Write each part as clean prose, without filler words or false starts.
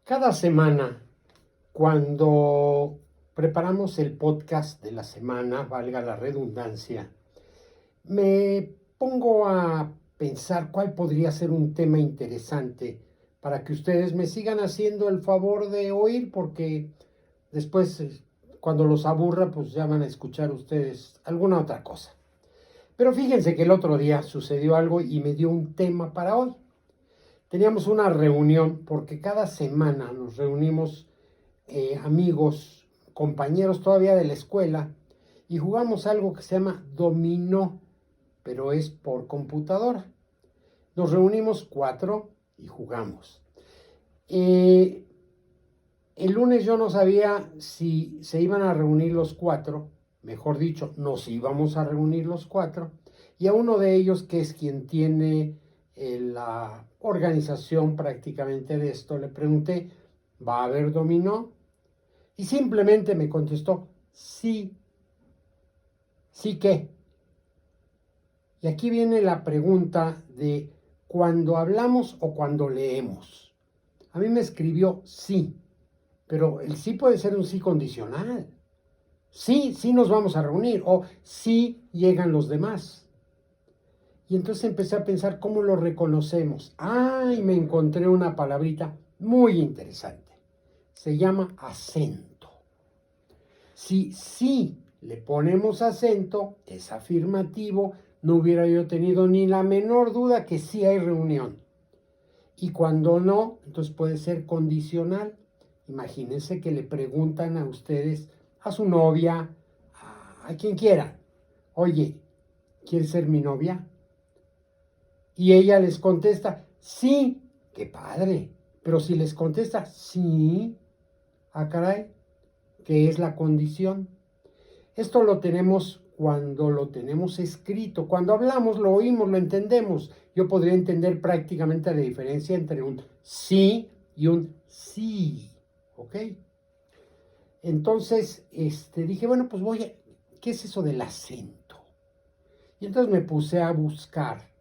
Cada semana, cuando preparamos el podcast de la semana, valga la redundancia, me pongo a pensar cuál podría ser un tema interesante para que ustedes me sigan haciendo el favor de oír, porque después, cuando los aburra, pues ya van a escuchar ustedes alguna otra cosa. Pero fíjense que el otro día sucedió algo y me dio un tema para hoy. Teníamos una reunión porque cada semana nos reunimos amigos, compañeros todavía de la escuela y jugamos algo que se llama dominó, pero es por computadora. Nos reunimos 4 y jugamos. El lunes yo no sabía si se iban a reunir los 4, mejor dicho, nos íbamos a reunir los 4, y a uno de ellos, que es quien tiene la organización prácticamente de esto, le pregunté, ¿va a haber dominó? Y simplemente me contestó, sí. ¿Sí qué? Y aquí viene la pregunta de cuando hablamos o cuando leemos. A mí me escribió sí, pero el sí puede ser un sí condicional. Sí, sí nos vamos a reunir, o sí llegan los demás. Y entonces empecé a pensar cómo lo reconocemos. Y me encontré una palabrita muy interesante. Se llama acento. Si sí le ponemos acento, es afirmativo, no hubiera yo tenido ni la menor duda que sí hay reunión. Y cuando no, entonces puede ser condicional. Imagínense que le preguntan a ustedes, a su novia, a quien quiera, oye, ¿quieres ser mi novia? Y ella les contesta, sí, qué padre. Pero si les contesta, sí, caray, ¿qué es la condición? Esto lo tenemos cuando lo tenemos escrito. Cuando hablamos, lo oímos, lo entendemos. Yo podría entender prácticamente la diferencia entre un sí y un sí. ¿Ok? Entonces, dije, bueno, pues ¿qué es eso del acento? Y entonces me puse a buscar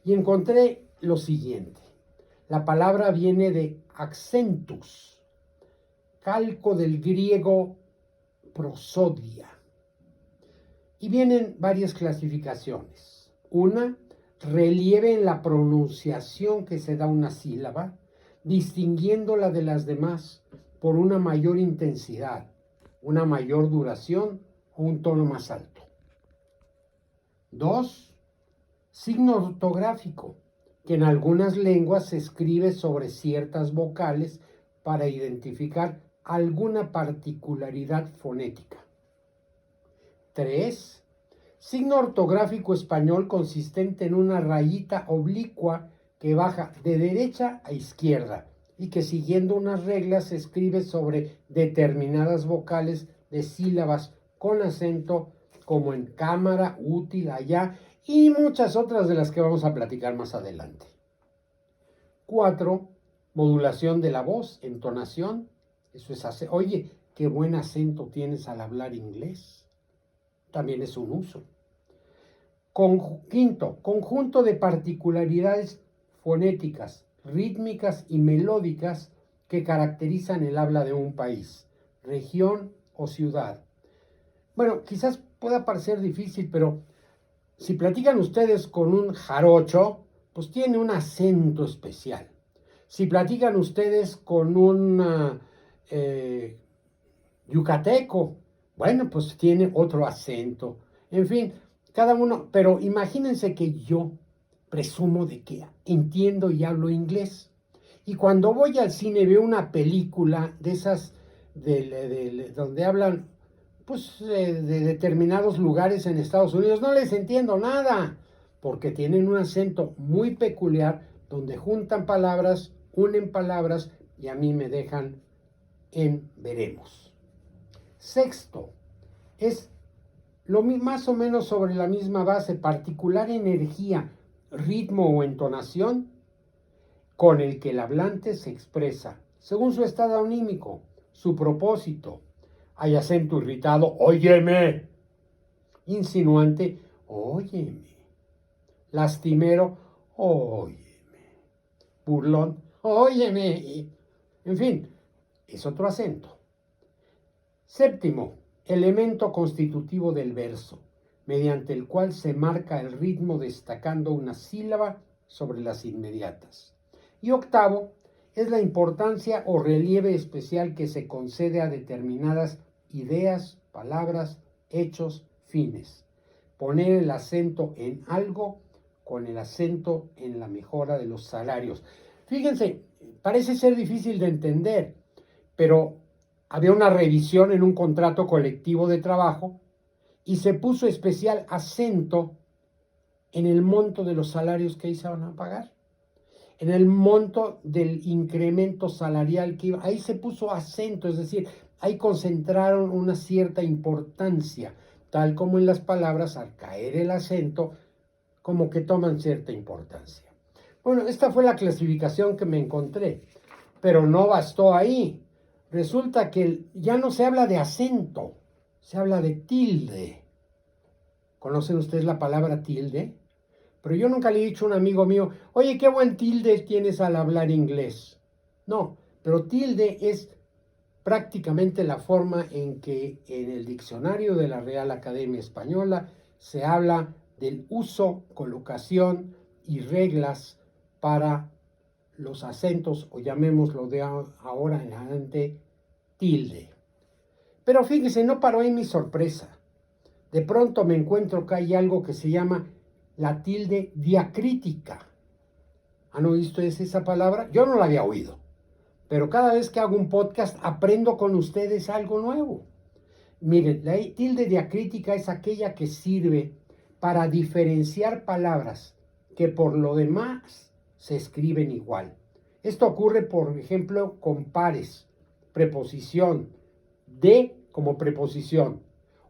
y encontré lo siguiente. La palabra viene de accentus, calco del griego prosodia. Y vienen varias clasificaciones. Una, relieve en la pronunciación que se da una sílaba, distinguiéndola de las demás por una mayor intensidad, una mayor duración o un tono más alto. 2, signo ortográfico, que en algunas lenguas se escribe sobre ciertas vocales para identificar alguna particularidad fonética. 3, signo ortográfico español consistente en una rayita oblicua que baja de derecha a izquierda y que siguiendo unas reglas se escribe sobre determinadas vocales de sílabas con acento, como en cámara, útil, allá y muchas otras de las que vamos a platicar más adelante. 4, modulación de la voz, entonación. Eso es oye, qué buen acento tienes al hablar inglés. También es un uso. Quinto, conjunto de particularidades fonéticas, rítmicas y melódicas que caracterizan el habla de un país, región o ciudad. Bueno, quizás pueda parecer difícil, pero si platican ustedes con un jarocho, pues tiene un acento especial. Si platican ustedes con un yucateco, bueno, pues tiene otro acento. En fin, cada uno, pero imagínense que yo presumo de que entiendo y hablo inglés. Y cuando voy al cine veo una película de esas donde hablan pues de determinados lugares en Estados Unidos, no les entiendo nada, porque tienen un acento muy peculiar donde juntan palabras, unen palabras y a mí me dejan en veremos. Sexto, es más o menos sobre la misma base, particular energía, ritmo o entonación con el que el hablante se expresa, según su estado anímico, su propósito. Hay acento irritado, óyeme. Insinuante, óyeme. Lastimero, óyeme. Burlón, óyeme. En fin, es otro acento. Séptimo, elemento constitutivo del verso, mediante el cual se marca el ritmo destacando una sílaba sobre las inmediatas. Y octavo, es la importancia o relieve especial que se concede a determinadas ideas, palabras, hechos, fines. Poner el acento en algo con el acento en la mejora de los salarios. Fíjense, parece ser difícil de entender, pero había una revisión en un contrato colectivo de trabajo y se puso especial acento en el monto de los salarios que iban a pagar, en el monto del incremento salarial que iba. Ahí se puso acento, es decir, ahí concentraron una cierta importancia, tal como en las palabras, al caer el acento, como que toman cierta importancia. Bueno, esta fue la clasificación que me encontré, pero no bastó ahí. Resulta que ya no se habla de acento, se habla de tilde. ¿Conocen ustedes la palabra tilde? Pero yo nunca le he dicho a un amigo mío, oye, qué buen tilde tienes al hablar inglés. No, pero tilde es prácticamente la forma en que en el diccionario de la Real Academia Española se habla del uso, colocación y reglas para los acentos, o llamémoslo de ahora en adelante, tilde. Pero fíjese, no paró ahí mi sorpresa. De pronto me encuentro que hay algo que se llama la tilde diacrítica. ¿Han oído ustedes esa palabra? Yo no la había oído, pero cada vez que hago un podcast aprendo con ustedes algo nuevo. Miren, la tilde diacrítica es aquella que sirve para diferenciar palabras que por lo demás se escriben igual. Esto ocurre, por ejemplo, con pares, preposición, de como preposición,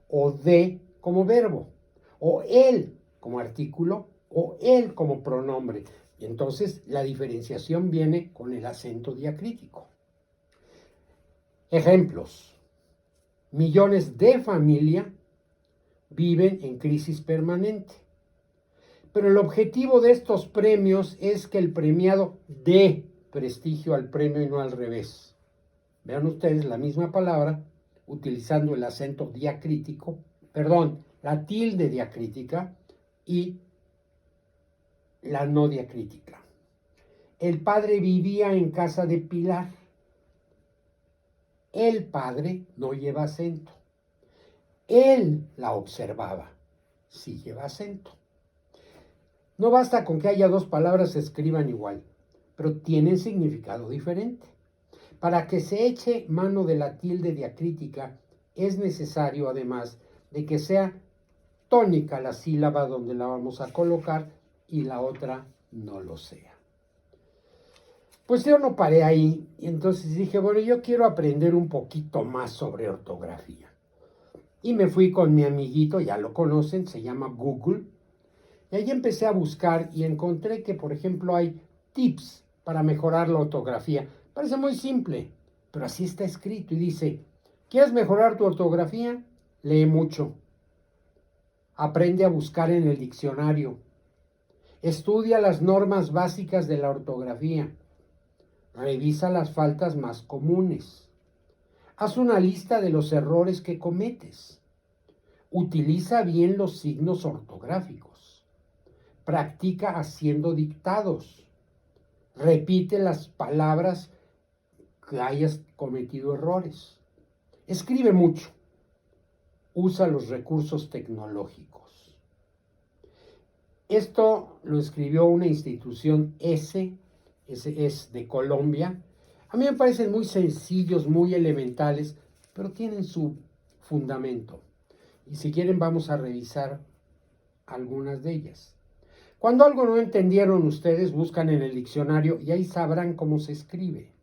o de como verbo, o él como artículo, o él como pronombre. Y entonces la diferenciación viene con el acento diacrítico. Ejemplos. Millones de familias viven en crisis permanente. Pero el objetivo de estos premios es que el premiado dé prestigio al premio y no al revés. Vean ustedes la misma palabra utilizando el acento diacrítico, la tilde diacrítica y la no diacrítica. El padre vivía en casa de Pilar. El padre no lleva acento. Él la observaba. Sí lleva acento. No basta con que haya dos palabras se escriban igual, pero tienen significado diferente. Para que se eche mano de la tilde diacrítica, es necesario, además, de que sea tónica la sílaba donde la vamos a colocar y la otra no lo sea. Pues yo no paré ahí y entonces dije, bueno, yo quiero aprender un poquito más sobre ortografía. Y me fui con mi amiguito, ya lo conocen, se llama Google. Y ahí empecé a buscar y encontré que, por ejemplo, hay tips para mejorar la ortografía. Parece muy simple, pero así está escrito y dice, ¿quieres mejorar tu ortografía? Lee mucho. Aprende a buscar en el diccionario. Estudia las normas básicas de la ortografía. Revisa las faltas más comunes. Haz una lista de los errores que cometes. Utiliza bien los signos ortográficos. Practica haciendo dictados. Repite las palabras que hayas cometido errores. Escribe mucho. Usa los recursos tecnológicos. Esto lo escribió una institución ese es de Colombia. A mí me parecen muy sencillos, muy elementales, pero tienen su fundamento. Y si quieren vamos a revisar algunas de ellas. Cuando algo no entendieron ustedes, buscan en el diccionario y ahí sabrán cómo se escribe.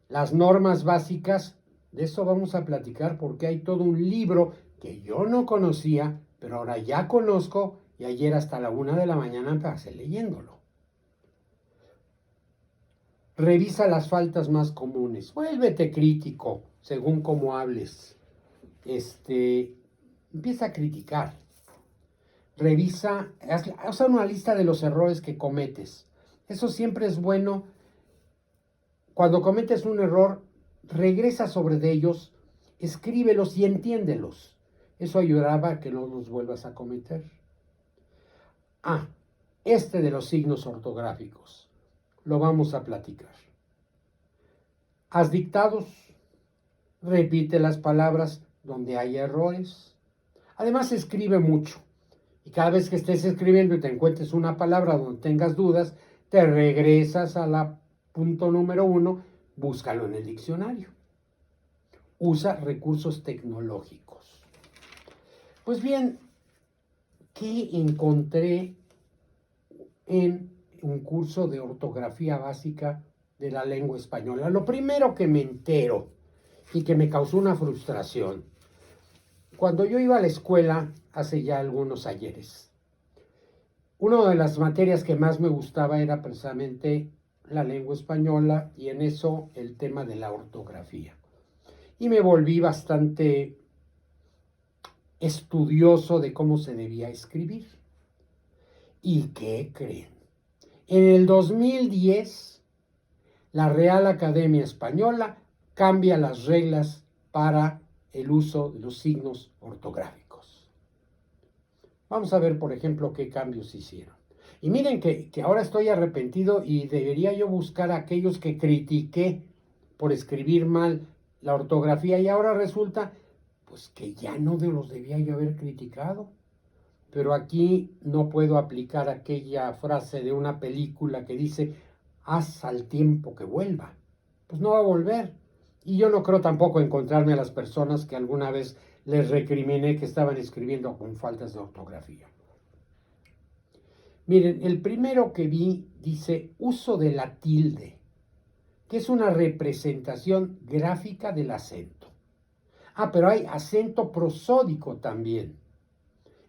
Las normas básicas, de eso vamos a platicar porque hay todo un libro que yo no conocía, pero ahora ya conozco y ayer hasta la 1 de la mañana pasé leyéndolo. Revisa las faltas más comunes. Vuélvete crítico según cómo hables. Empieza a criticar. Revisa, haz una lista de los errores que cometes. Eso siempre es bueno Cuando cometes un error, regresa sobre ellos, escríbelos y entiéndelos. Eso ayudará a que no los vuelvas a cometer. Este de los signos ortográficos. Lo vamos a platicar. Haz dictados. Repite las palabras donde hay errores. Además, escribe mucho. Y cada vez que estés escribiendo y te encuentres una palabra donde tengas dudas, te regresas a la punto número 1, búscalo en el diccionario. Usa recursos tecnológicos. Pues bien, ¿qué encontré en un curso de ortografía básica de la lengua española? Lo primero que me entero y que me causó una frustración, cuando yo iba a la escuela hace ya algunos ayeres, una de las materias que más me gustaba era precisamente la lengua española y en eso el tema de la ortografía. Y me volví bastante estudioso de cómo se debía escribir. ¿Y qué creen? En el 2010, la Real Academia Española cambia las reglas para el uso de los signos ortográficos. Vamos a ver, por ejemplo, qué cambios hicieron. Y miren que ahora estoy arrepentido y debería yo buscar a aquellos que critiqué por escribir mal la ortografía y ahora resulta pues que ya no los debía yo haber criticado. Pero aquí no puedo aplicar aquella frase de una película que dice, haz al tiempo que vuelva. Pues no va a volver. Y yo no creo tampoco encontrarme a las personas que alguna vez les recriminé que estaban escribiendo con faltas de ortografía. Miren, el primero que vi dice uso de la tilde, que es una representación gráfica del acento. Pero hay acento prosódico también.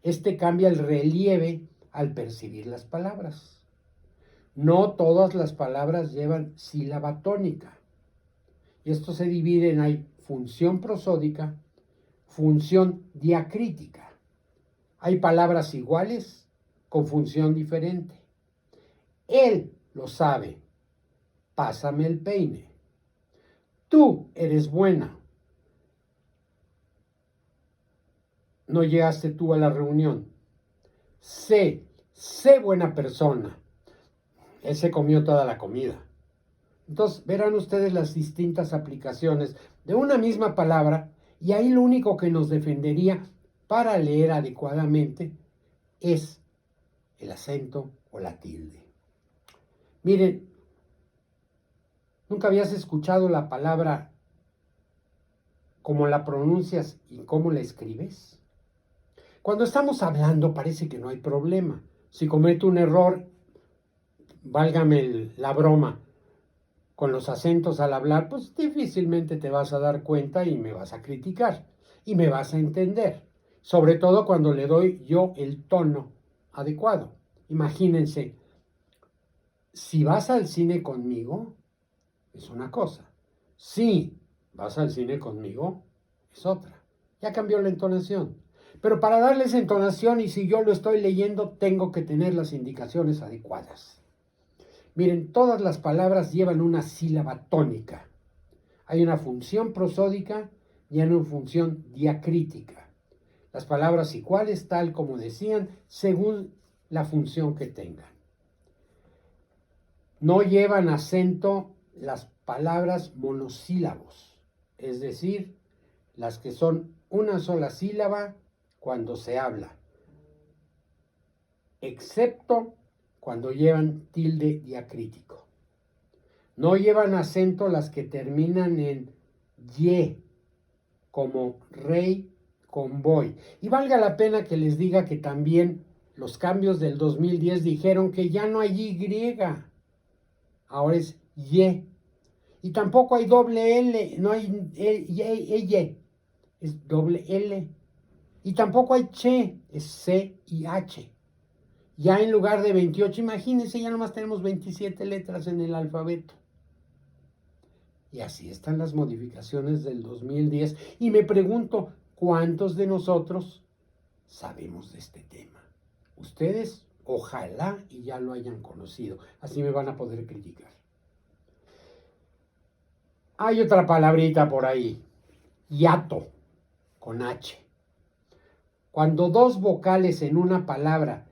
Este cambia el relieve al percibir las palabras. No todas las palabras llevan sílaba tónica. Y esto se divide en hay función prosódica, función diacrítica. Hay palabras iguales con función diferente. Él lo sabe. Pásame el peine. Tú eres buena. No llegaste tú a la reunión. Sé buena persona. Él se comió toda la comida. Entonces, verán ustedes las distintas aplicaciones de una misma palabra y ahí lo único que nos defendería para leer adecuadamente es el acento o la tilde. Miren, ¿nunca habías escuchado la palabra cómo la pronuncias y cómo la escribes? Cuando estamos hablando parece que no hay problema. Si cometo un error, válgame la broma, con los acentos al hablar, pues difícilmente te vas a dar cuenta y me vas a criticar y me vas a entender. Sobre todo cuando le doy yo el tono adecuado. Imagínense, si vas al cine conmigo, es una cosa. Si vas al cine conmigo, es otra. Ya cambió la entonación. Pero para darles entonación y si yo lo estoy leyendo, tengo que tener las indicaciones adecuadas. Miren, todas las palabras llevan una sílaba tónica. Hay una función prosódica y hay una función diacrítica. Las palabras iguales, tal como decían, según la función que tengan. No llevan acento las palabras monosílabos, es decir, las que son una sola sílaba cuando se habla, excepto cuando llevan tilde diacrítico. No llevan acento las que terminan en ye, como rey, convoy. Y valga la pena que les diga que también los cambios del 2010 dijeron que ya no hay Y, ahora es ye. Y tampoco hay doble L, no hay Y, es doble L. Y tampoco hay che, es C y H. Ya en lugar de 28, imagínense, ya nomás tenemos 27 letras en el alfabeto. Y así están las modificaciones del 2010. Y me pregunto, ¿cuántos de nosotros sabemos de este tema? Ustedes, ojalá y ya lo hayan conocido. Así me van a poder criticar. Hay otra palabrita por ahí, hiato, con H. Cuando dos vocales en una palabra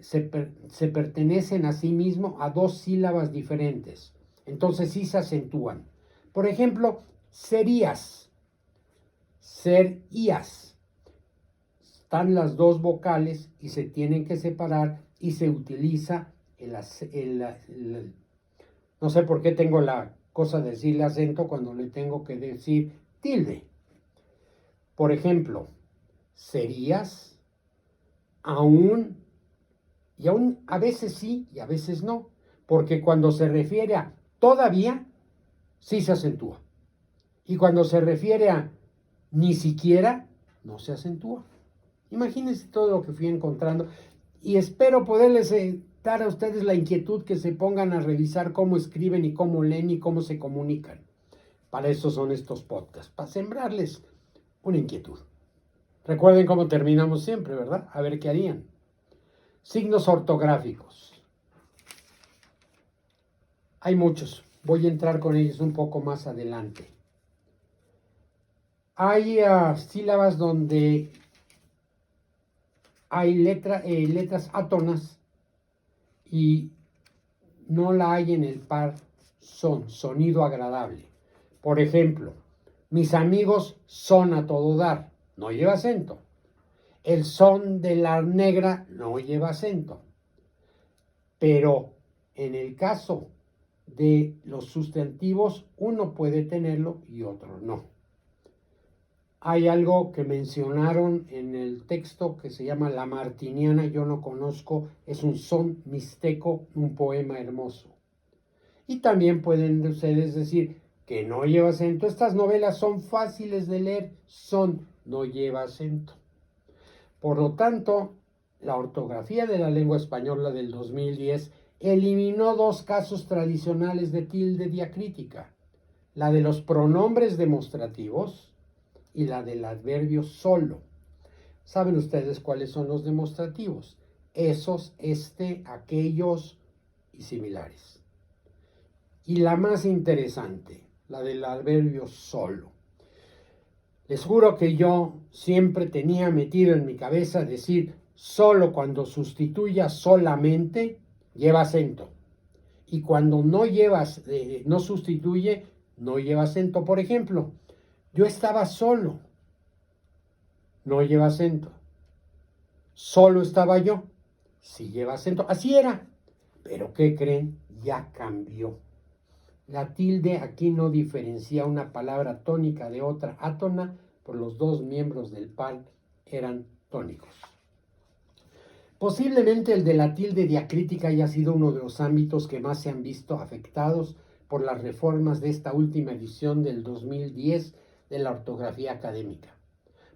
se pertenecen a sí mismo a dos sílabas diferentes, entonces sí se acentúan. Por ejemplo, serías, serías. Están las dos vocales y se tienen que separar y se utiliza no sé por qué tengo la cosa de decirle acento cuando le tengo que decir tilde. Por ejemplo, serías, aún, y aún a veces sí y a veces no, porque cuando se refiere a todavía, sí se acentúa. Y cuando se refiere a ni siquiera, no se acentúa. Imagínense todo lo que fui encontrando y espero poderles dar a ustedes la inquietud que se pongan a revisar cómo escriben y cómo leen y cómo se comunican. Para eso son estos podcasts, para sembrarles una inquietud. Recuerden cómo terminamos siempre, ¿verdad? A ver qué harían. Signos ortográficos. Hay muchos. Voy a entrar con ellos un poco más adelante. Hay sílabas donde hay letras átonas y no la hay en el par son, sonido agradable. Por ejemplo, mis amigos son a todo dar, no lleva acento. El son de la negra no lleva acento. Pero en el caso de los sustantivos, uno puede tenerlo y otro no. Hay algo que mencionaron en el texto que se llama La Martiniana, yo no conozco, es un son mixteco, un poema hermoso. Y también pueden ustedes decir que no lleva acento. Estas novelas son fáciles de leer, no lleva acento. Por lo tanto, la ortografía de la lengua española del 2010 eliminó dos casos tradicionales de tilde diacrítica, la de los pronombres demostrativos y la del adverbio solo. ¿Saben ustedes cuáles son los demostrativos? Esos, aquellos y similares. Y la más interesante, la del adverbio solo. Les juro que yo siempre tenía metido en mi cabeza decir solo cuando sustituya solamente lleva acento. Y cuando no sustituye, no lleva acento. Por ejemplo, yo estaba solo, no lleva acento. Solo estaba yo, sí lleva acento. Así era. Pero ¿qué creen? Ya cambió. La tilde aquí no diferencia una palabra tónica de otra átona, por los dos miembros del par eran tónicos. Posiblemente el de la tilde diacrítica haya sido uno de los ámbitos que más se han visto afectados por las reformas de esta última edición del 2010 de la ortografía académica,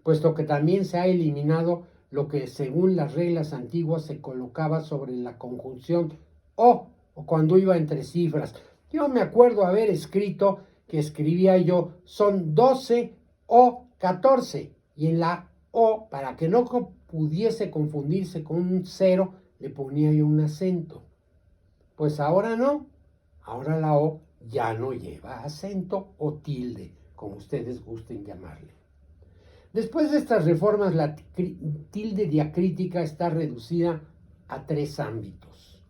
puesto que también se ha eliminado lo que según las reglas antiguas se colocaba sobre la conjunción o cuando iba entre cifras. Yo me acuerdo haber escrito que escribía yo son 12 o 14 y en la O, para que no pudiese confundirse con un 0, le ponía yo un acento. Pues ahora no, ahora la O ya no lleva acento o tilde, como ustedes gusten llamarle. Después de estas reformas, la tilde diacrítica está reducida a 3 ámbitos.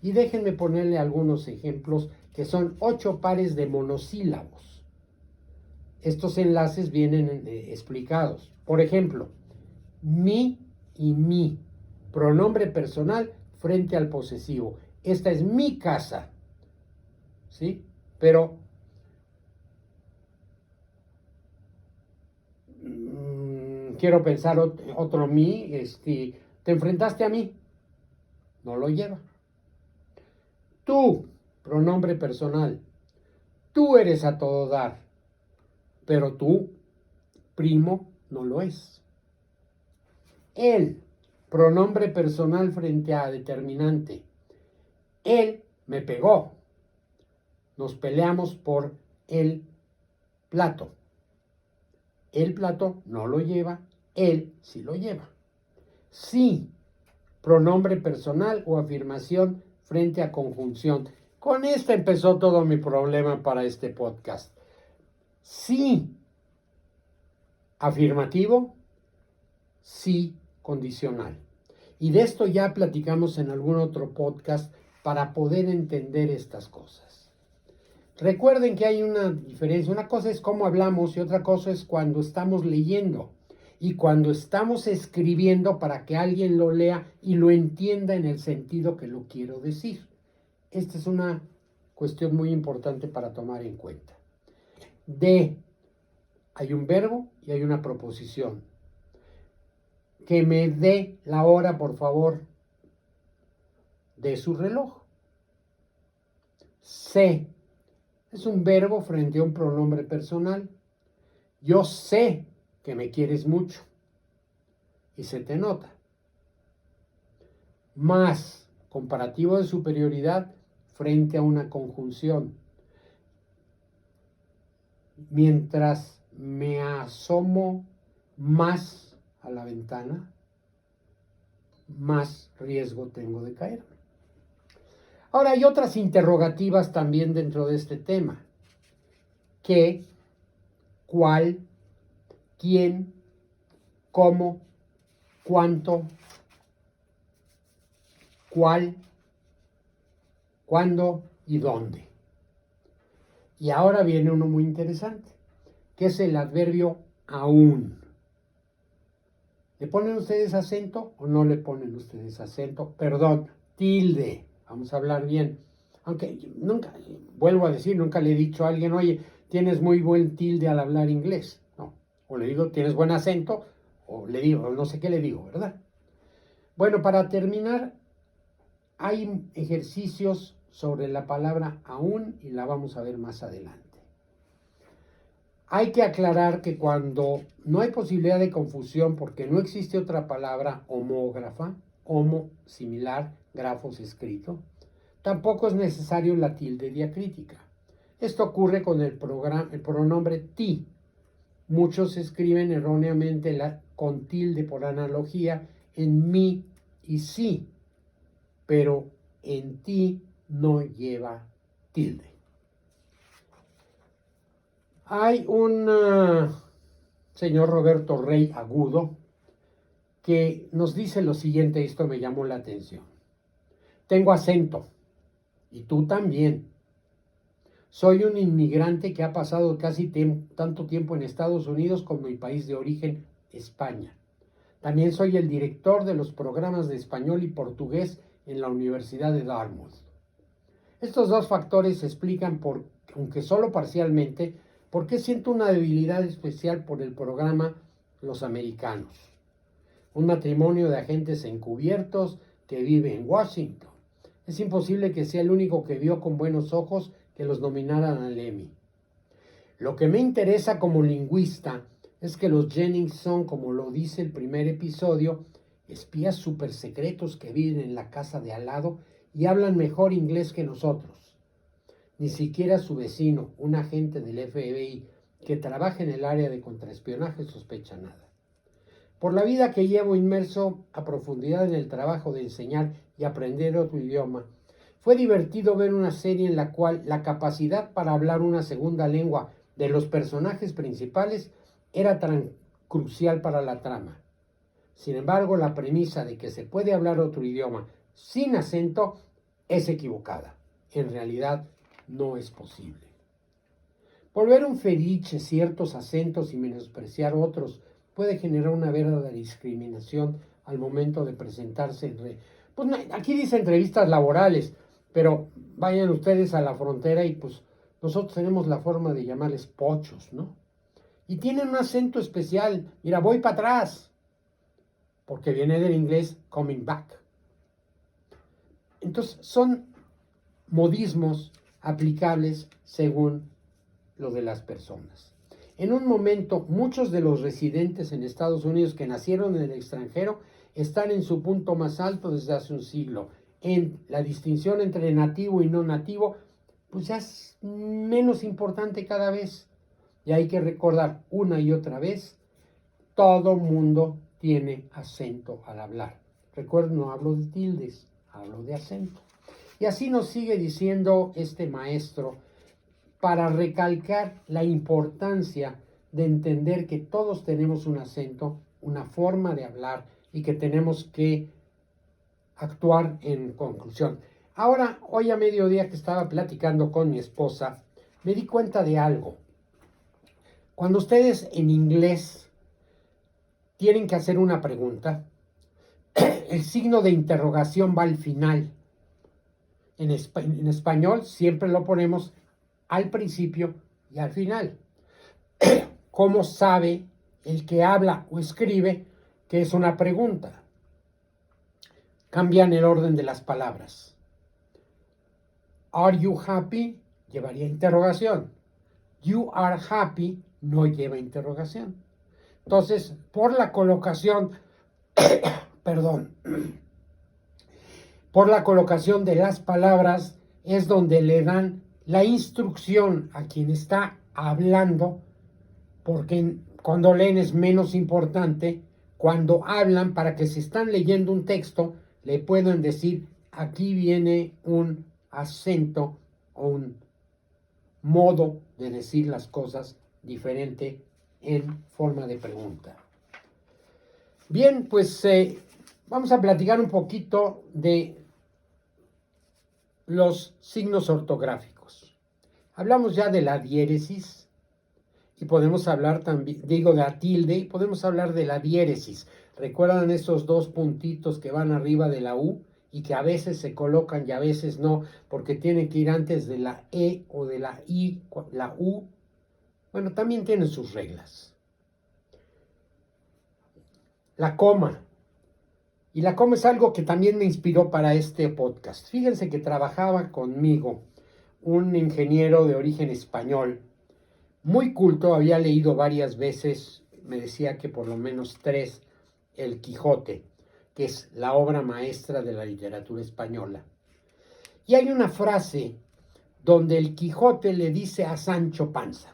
Y déjenme ponerle algunos ejemplos que son 8 pares de monosílabos. Estos enlaces vienen explicados. Por ejemplo, mi y mi, pronombre personal frente al posesivo. Esta es mi casa, ¿sí? Pero quiero pensar otro mi, te enfrentaste a mí, no lo lleva. Tú, pronombre personal, tú eres a todo dar, pero tú, primo, no lo es. Él, pronombre personal frente a determinante, él me pegó. Nos peleamos por el plato. El plato no lo lleva, él sí lo lleva. Sí, pronombre personal o afirmación frente a conjunción. Con esta empezó todo mi problema para este podcast. Sí, afirmativo, sí, condicional. Y de esto ya platicamos en algún otro podcast para poder entender estas cosas. Recuerden que hay una diferencia. Una cosa es cómo hablamos y otra cosa es cuando estamos leyendo y cuando estamos escribiendo para que alguien lo lea y lo entienda en el sentido que lo quiero decir. Esta es una cuestión muy importante para tomar en cuenta. Hay un verbo y hay una proposición. Que me dé la hora, por favor, de su reloj. Sé es un verbo frente a un pronombre personal. Yo sé que me quieres mucho y se te nota. Más, comparativo de superioridad frente a una conjunción. Mientras me asomo más a la ventana, más riesgo tengo de caerme. Ahora hay otras interrogativas también dentro de este tema. ¿Qué? ¿Cuál? ¿Quién? ¿Cómo? ¿Cuánto? ¿Cuál? ¿Cuándo? ¿Y dónde? Y ahora viene uno muy interesante, que es el adverbio aún. ¿Le ponen ustedes acento o no le ponen ustedes acento? Perdón, tilde. Vamos a hablar bien. Aunque nunca, vuelvo a decir, nunca le he dicho a alguien, oye, tienes muy buen tilde al hablar inglés. No. O le digo, tienes buen acento, o le digo, no sé qué le digo, ¿verdad? Bueno, para terminar, hay ejercicios sobre la palabra aún y la vamos a ver más adelante. Hay que aclarar que cuando no hay posibilidad de confusión porque no existe otra palabra homógrafa, homo, similar, grafos, escrito, tampoco es necesario la tilde diacrítica. Esto ocurre con el pronombre ti. Muchos escriben erróneamente con tilde por analogía en mi y sí, pero en ti no lleva tilde. Hay un señor Roberto Rey Agudo que nos dice lo siguiente, esto me llamó la atención. Tengo acento, y tú también. Soy un inmigrante que ha pasado casi tanto tiempo en Estados Unidos como mi país de origen, España. También soy el director de los programas de español y portugués en la Universidad de Dartmouth. Estos dos factores explican, aunque solo parcialmente, por qué siento una debilidad especial por el programa Los Americanos. Un matrimonio de agentes encubiertos que vive en Washington. Es imposible que sea el único que vio con buenos ojos que los nominaran al Emmy. Lo que me interesa como lingüista es que los Jennings son, como lo dice el primer episodio, espías súper secretos que viven en la casa de al lado y hablan mejor inglés que nosotros. Ni siquiera su vecino, un agente del FBI que trabaja en el área de contraespionaje, sospecha nada. Por la vida que llevo inmerso a profundidad en el trabajo de enseñar y aprender otro idioma, fue divertido ver una serie en la cual la capacidad para hablar una segunda lengua de los personajes principales era tan crucial para la trama. Sin embargo, la premisa de que se puede hablar otro idioma sin acento es equivocada. En realidad, no es posible. Volver un fetiche ciertos acentos y menospreciar otros puede generar una verdadera discriminación al momento de presentarse pues aquí dice entrevistas laborales, pero vayan ustedes a la frontera y pues nosotros tenemos la forma de llamarles pochos, ¿no? Y tienen un acento especial. Mira, voy para atrás, porque viene del inglés coming back. Entonces son modismos aplicables según lo de las personas. En un momento, muchos de los residentes en Estados Unidos que nacieron en el extranjero están en su punto más alto desde hace un siglo. En la distinción entre nativo y no nativo, pues ya es menos importante cada vez. Y hay que recordar una y otra vez, todo mundo tiene acento al hablar. Recuerden, no hablo de tildes, hablo de acento. Y así nos sigue diciendo este maestro para recalcar la importancia de entender que todos tenemos un acento, una forma de hablar y que tenemos que actuar en conclusión. Ahora, hoy a mediodía que estaba platicando con mi esposa, me di cuenta de algo. Cuando ustedes en inglés tienen que hacer una pregunta, el signo de interrogación va al final. En español siempre lo ponemos al principio y al final. ¿Cómo sabe el que habla o escribe que es una pregunta? Cambian el orden de las palabras. Are you happy? Llevaría interrogación. You are happy no lleva interrogación. Entonces, por la colocación, perdón, por la colocación de las palabras es donde le dan la instrucción a quien está hablando, porque cuando leen es menos importante. Cuando hablan, para que si están leyendo un texto, le pueden decir, aquí viene un acento o un modo de decir las cosas diferente en forma de pregunta. Bien, pues vamos a platicar un poquito de los signos ortográficos. Hablamos ya de la diéresis y podemos hablar también, digo, de la tilde, y podemos hablar de la diéresis. ¿Recuerdan esos dos puntitos que van arriba de la U y que a veces se colocan y a veces no, porque tienen que ir antes de la E o de la I, la U? Bueno, también tienen sus reglas. La coma. Y la coma es algo que también me inspiró para este podcast. Fíjense que trabajaba conmigo un ingeniero de origen español, muy culto, había leído varias veces, me decía que por lo menos 3, El Quijote, que es la obra maestra de la literatura española. Y hay una frase donde el Quijote le dice a Sancho Panza,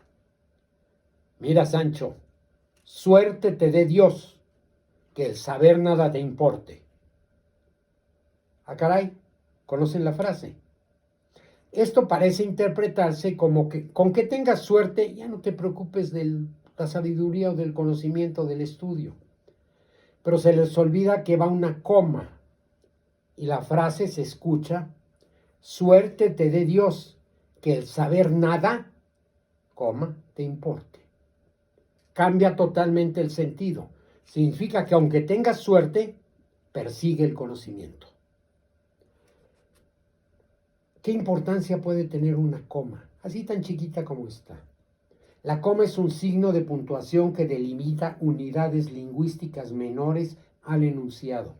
mira Sancho, suerte te dé Dios, que el saber nada te importe. Ah, caray, ¿conocen la frase? Esto parece interpretarse como que con que tengas suerte ya no te preocupes de la sabiduría o del conocimiento del estudio. Pero se les olvida que va una coma y la frase se escucha, suerte te dé Dios, que el saber nada, coma, te importe. Cambia totalmente el sentido. Significa que aunque tengas suerte, persigue el conocimiento. ¿Qué importancia puede tener una coma, así tan chiquita como está? La coma es un signo de puntuación que delimita unidades lingüísticas menores al enunciado.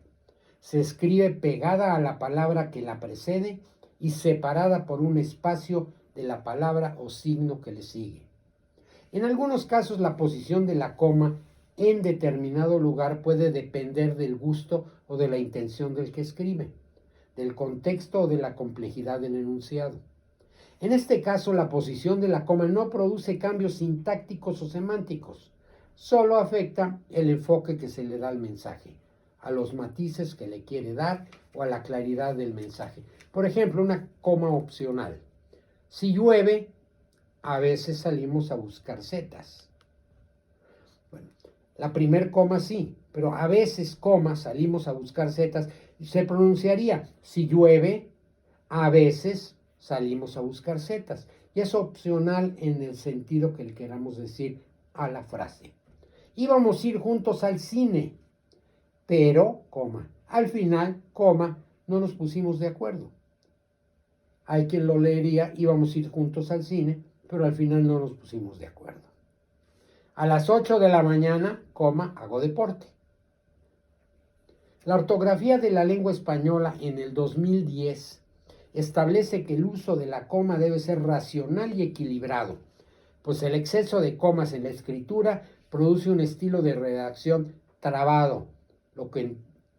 Se escribe pegada a la palabra que la precede y separada por un espacio de la palabra o signo que le sigue. En algunos casos, la posición de la coma en determinado lugar puede depender del gusto o de la intención del que escribe, del contexto o de la complejidad del enunciado. En este caso, la posición de la coma no produce cambios sintácticos o semánticos, solo afecta el enfoque que se le da al mensaje, a los matices que le quiere dar o a la claridad del mensaje. Por ejemplo, una coma opcional. Si llueve, a veces salimos a buscar setas. Bueno, la primer coma sí, pero a veces coma, salimos a buscar setas, se pronunciaría, si llueve, a veces salimos a buscar setas. Y es opcional en el sentido que le queramos decir a la frase. Íbamos a ir juntos al cine, pero, coma, al final, coma, no nos pusimos de acuerdo. Hay quien lo leería, íbamos a ir juntos al cine, pero al final no nos pusimos de acuerdo. A las 8 de la mañana, coma, hago deporte. La ortografía de la lengua española en el 2010 establece que el uso de la coma debe ser racional y equilibrado, pues el exceso de comas en la escritura produce un estilo de redacción trabado, lo que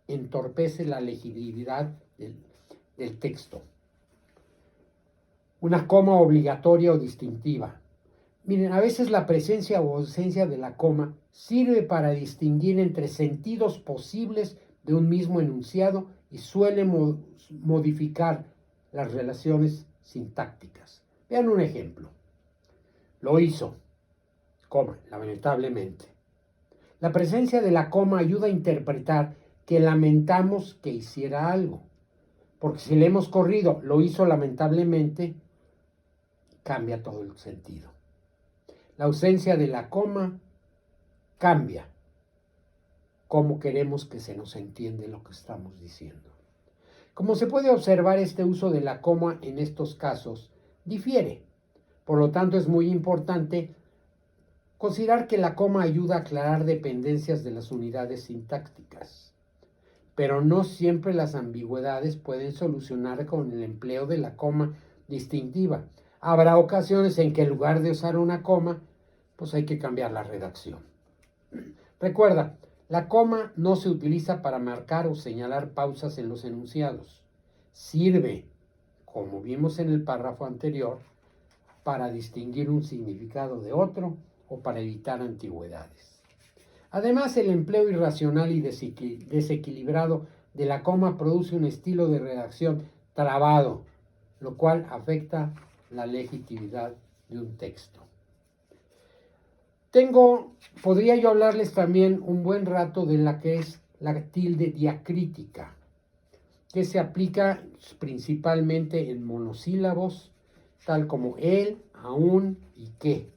entorpece la legibilidad del texto. Una coma obligatoria o distintiva. Miren, a veces la presencia o ausencia de la coma sirve para distinguir entre sentidos posibles de un mismo enunciado y suele modificar las relaciones sintácticas. Vean un ejemplo. Lo hizo, coma, lamentablemente. La presencia de la coma ayuda a interpretar que lamentamos que hiciera algo. Porque si le hemos corrido, lo hizo lamentablemente, cambia todo el sentido. La ausencia de la coma cambia cómo queremos que se nos entiende lo que estamos diciendo. Como se puede observar, este uso de la coma en estos casos difiere. Por lo tanto, es muy importante considerar que la coma ayuda a aclarar dependencias de las unidades sintácticas. Pero no siempre las ambigüedades pueden solucionar con el empleo de la coma distintiva. Habrá ocasiones en que en lugar de usar una coma, pues hay que cambiar la redacción. Recuerda, la coma no se utiliza para marcar o señalar pausas en los enunciados. Sirve, como vimos en el párrafo anterior, para distinguir un significado de otro o para evitar antigüedades. Además, el empleo irracional y desequilibrado de la coma produce un estilo de redacción trabado, lo cual afecta la legitimidad de un texto. Podría yo hablarles también un buen rato de la que es la tilde diacrítica, que se aplica principalmente en monosílabos, tal como el, aún y que.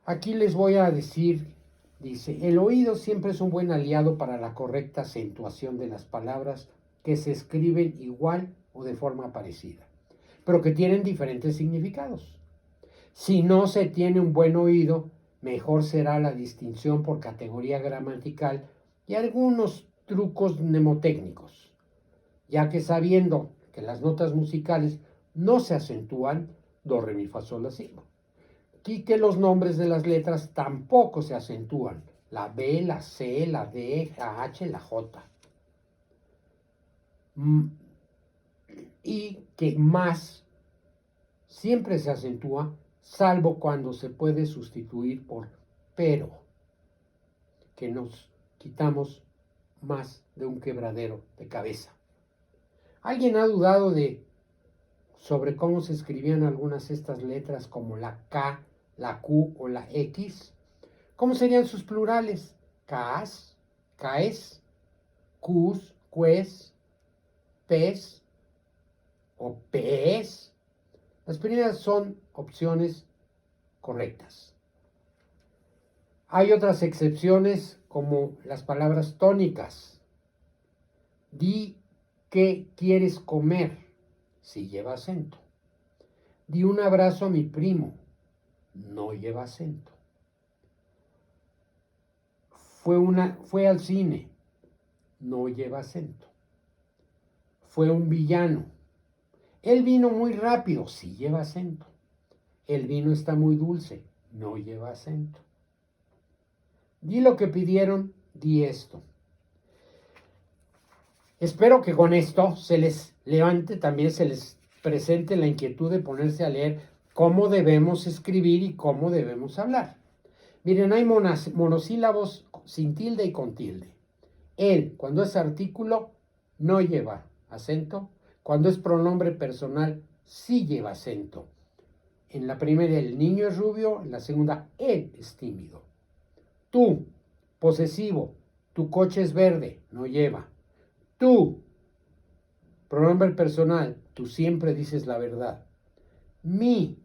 Aquí les voy a decir, dice, el oído siempre es un buen aliado para la correcta acentuación de las palabras que se escriben igual o de forma parecida, pero que tienen diferentes significados. Si no se tiene un buen oído, mejor será la distinción por categoría gramatical y algunos trucos mnemotécnicos, ya que sabiendo que las notas musicales no se acentúan, do, re, mi, fa, sol, la, si, y que los nombres de las letras tampoco se acentúan, la B, la C, la D, la H, la J. Y que más siempre se acentúa, salvo cuando se puede sustituir por pero, que nos quitamos más de un quebradero de cabeza. ¿Alguien ha dudado sobre cómo se escribían algunas de estas letras como la K, la Q o la X? ¿Cómo serían sus plurales? Cas, caes, cus, cues, pes o pes. Las primeras son opciones correctas. Hay otras excepciones como las palabras tónicas. Di qué quieres comer, si lleva acento. Di un abrazo a mi primo, no lleva acento. Fue al cine, no lleva acento. Fue un villano. El vino muy rápido, sí lleva acento. El vino está muy dulce, no lleva acento. Di lo que pidieron, di esto. Espero que con esto se les levante, también se les presente la inquietud de ponerse a leer cómo debemos escribir y cómo debemos hablar. Miren, hay monosílabos sin tilde y con tilde. El, cuando es artículo, no lleva acento. Cuando es pronombre personal, sí lleva acento. En la primera, el niño es rubio. En la segunda, él es tímido. Tú, posesivo. Tu coche es verde, no lleva. Tú, pronombre personal. Tú siempre dices la verdad. Mi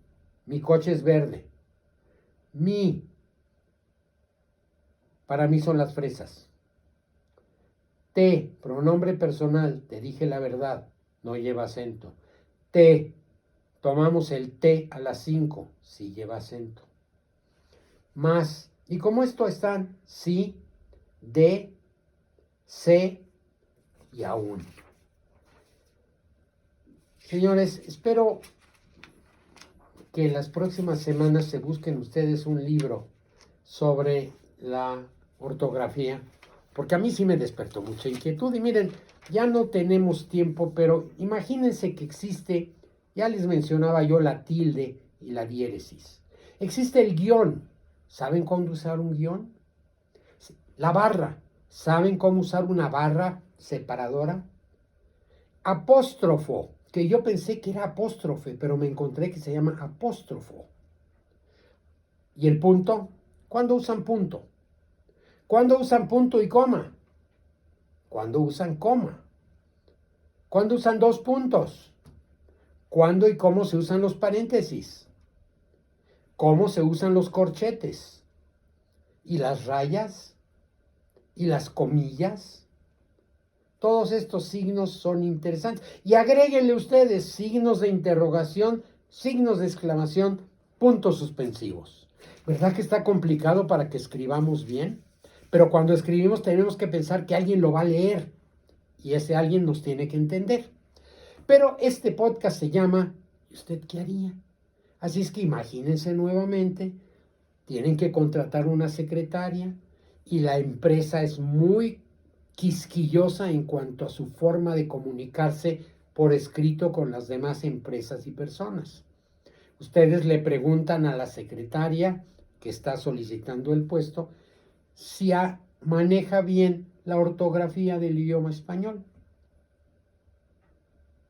coche es verde. Para mí son las fresas. Te, pronombre personal, te dije la verdad, no lleva acento. Te, tomamos el té a las 5, sí lleva acento. Más, y como esto están, sí, de, se y aún. Señores, espero que en las próximas semanas se busquen ustedes un libro sobre la ortografía, porque a mí sí me despertó mucha inquietud. Y miren, ya no tenemos tiempo, pero imagínense que existe, ya les mencionaba yo la tilde y la diéresis. Existe el guión. ¿Saben cómo usar un guión? La barra. ¿Saben cómo usar una barra separadora? apóstrofo, que yo pensé que era apóstrofe, pero me encontré que se llama apóstrofo. ¿Y el punto? ¿Cuándo usan punto? ¿Cuándo usan punto y coma? ¿Cuándo usan coma? ¿Cuándo usan dos puntos? ¿Cuándo y cómo se usan los paréntesis? ¿Cómo se usan los corchetes? ¿Y las rayas? ¿Y las comillas? Todos estos signos son interesantes. Y agréguenle ustedes signos de interrogación, signos de exclamación, puntos suspensivos. ¿Verdad que está complicado para que escribamos bien? Pero cuando escribimos tenemos que pensar que alguien lo va a leer y ese alguien nos tiene que entender. Pero este podcast se llama ¿y usted qué haría? Así es que imagínense nuevamente, tienen que contratar una secretaria y la empresa es muy quisquillosa en cuanto a su forma de comunicarse por escrito con las demás empresas y personas. Ustedes le preguntan a la secretaria que está solicitando el puesto si maneja bien la ortografía del idioma español.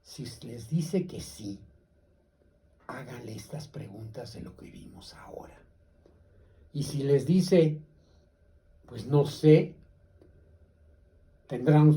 Si les dice que sí, háganle estas preguntas de lo que vimos ahora. Y si les dice, pues no sé, tendrán